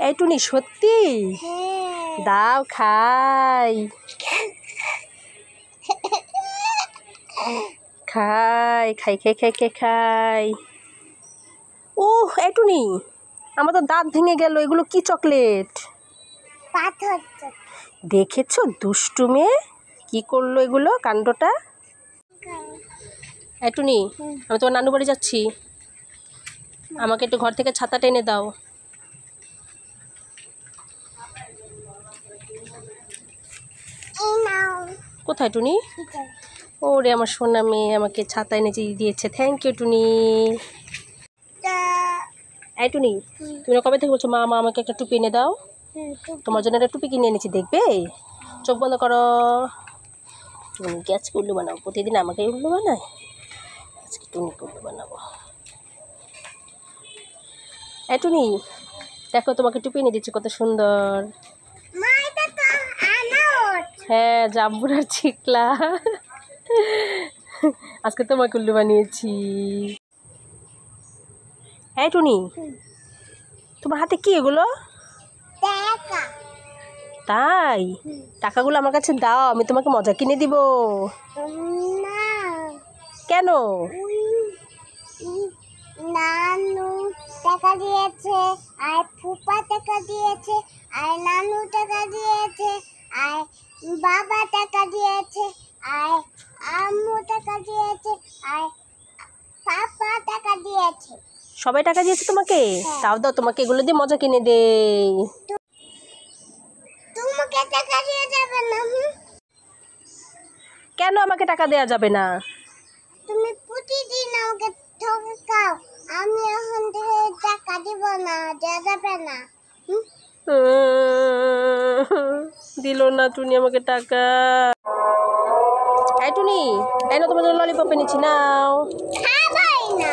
এই টুনি সত্যি? দাও খাই। খাই খাই খাই খাই খাই খাই। ওহ এই টুনি, আমার তো দাঁত ভেঙে গেল। এগুলো কি চকলেট? দেখেছো দুষ্টু মেয়ে কি করলো? এগুলো কাণ্ডটা। এই টুনি, আমি তোমার নানু বাড়ি যাচ্ছি, আমাকে একটু ঘর থেকে ছাতাটা এনে দাও। কোথায় টুনি? ওরে আমার সোনা মেয়ে আমাকে ছাতা এনে দিয়েছে, থ্যাংক ইউ টুনি। এই টুনি, তুমি কবে থেকে বলছো মা মা আমাকে একটা টুপি এনে দাও? তোমার জন্য একটা টুপি কিনে এনেছি, দেখবে? চোখ বন্ধ করো। তুমি আজকে উল্লু বানাবো, প্রতিদিন আমাকে উল্লু বানায়, আজকে টুনিকে উল্লু বানাবো। এই টুনি দেখো, তোমাকে টুপি এনে দিচ্ছি, কত সুন্দর। হ্যাঁ জাম্বুরার চিকলা, আজকে তোমাকে উল্লু বানিয়েছি। এই টুনি, তোমার হাতে কি এগুলো? তাই? টাকাগুলো আমার কাছে দাও, আমি তোমাকে মজা কিনে দিব। কেন? নানু টাকা দিয়েছে, আর ফুপা টাকা দিয়েছে, আর নানু টাকা দিয়েছে, আর বাবা টাকা দিয়েছে, আর আম্মু টাকা দিয়েছে, আর পাপা টাকা দিয়েছে। সবাই টাকা দিয়েছে তোমাকে? তাও দাও, তোমাকে এগুলো দিয়ে মজা কিনে দেই। তোমাকে টাকা দিয়ে যাবে না? কেন আমাকে টাকা দেয়া যাবে না? তুমি প্রতিদিন আমাকে ঠকাও, আমি এখন থেকে টাকা দিব না, দেওয়া যাবে না। দিল না টুনি আমাকে টাকা। এই টুনি, এই না তোমার জন্য ললিপপ এনেছি, নাও। খাবাই না।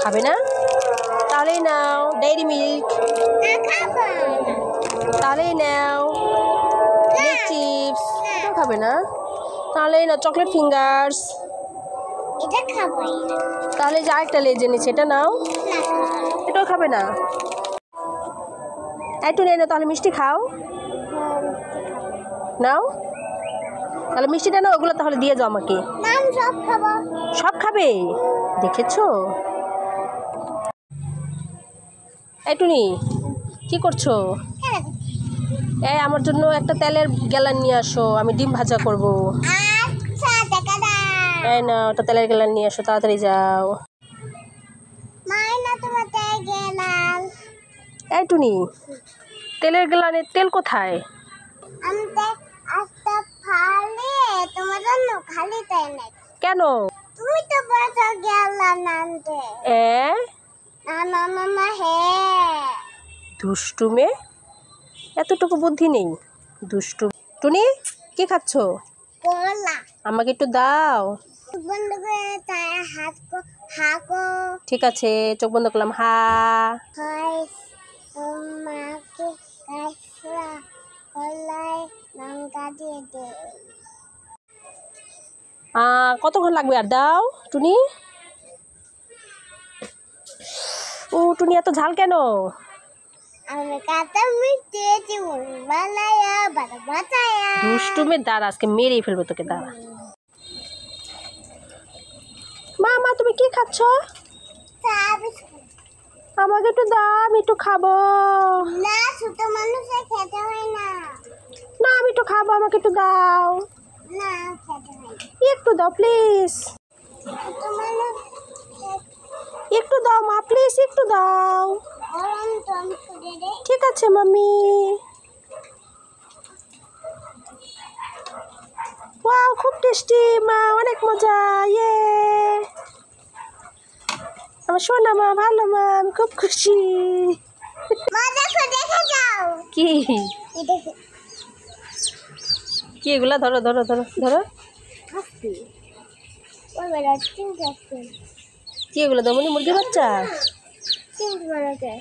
খাবে না? তাহলেই নাও ডেইরি মিল্ক। তাহলেই নাও চিপস। এটাও খাবে না? তাহলেই না চকলেট ফিঙ্গার্স। এটা খাবাই না। তাহলে যে আরেকটা লেজ এনেছি, এটা নাও। এটাও খাবে না? একটু নেই না, তাহলে মিষ্টি খাও। নাও তাহলে মিষ্টিটা নাও, ওগুলো তাহলে দিয়ে যাও আমাকে। সব খাবো। সব খাবে? দেখেছো? এই টুনি কি করছো? এই আমার জন্য একটা তেলের গ্যালান নিয়ে আসো, আমি ডিম ভাজা করব। আচ্ছা টাকা দাও। এই না ওটা তেলের গ্যালান নিয়ে আসো, তাড়াতাড়ি যাও। মাইনা তোমার তেল গেলাম। এই টুনি, তেলের গ্যালানে তেল কোথায়? আমি তো আস্তে ফালে তোমার জন্য খালি তাই নাই। কেন? তুমি তো বাসা গেলা নানতে। না না না না হে। দুষ্টু মেয়ে, এতটুকু বুদ্ধি নেই, দুষ্টু। টুনি কি খাচ্ছো? কলা। আমাকে একটু দাও। বন্ধ করে তাই হাত কো হাকো। ঠিক আছে, চোখ বন্ধ করলাম, হা। হাই তোমাকে কাইসা কলাই লঙ্কা দিয়ে দে। কতক্ষণ লাগবে আর দাও টুনি? ও টুনি এত ঝাল কেন? আমি কাঁচা মিষ্টি দিয়েছি বানায়া বাটা বাটায়া। দুষ্টু মেয়ে, দাঁড়া আজকে মেরেই ফেলবো তোকে, দাঁড়া। মা মা তুমি কি খাচ্ছ? আমাকে একটু দাও, আমি একটু খাবো। না ছোট মানুষের খেতে হয় না। না আমি একটু খাবো, আমাকে একটু দাও। না খেতে হয় না। একটু দাও প্লিজ। ছোট মানুষ একটু দাও মা, প্লিজ একটু দাও। গরম টম করে দে। ঠিক আছে মাম্মি। ওয়াও খুব টেস্টি মা, অনেক মজা। ইয়ে আমার সোনা মা, ভালো মা, আমি খুব খুশি। মা দেখো দেখে যাও। কি দেখো কি এগুলা? ধরো ধরো ধরো ধরো। হাসি ওই বড় চিংড়ি আছে। কি এগুলো? দমনি মুরগি বাচ্চা? চিংড়ি বড় আছে।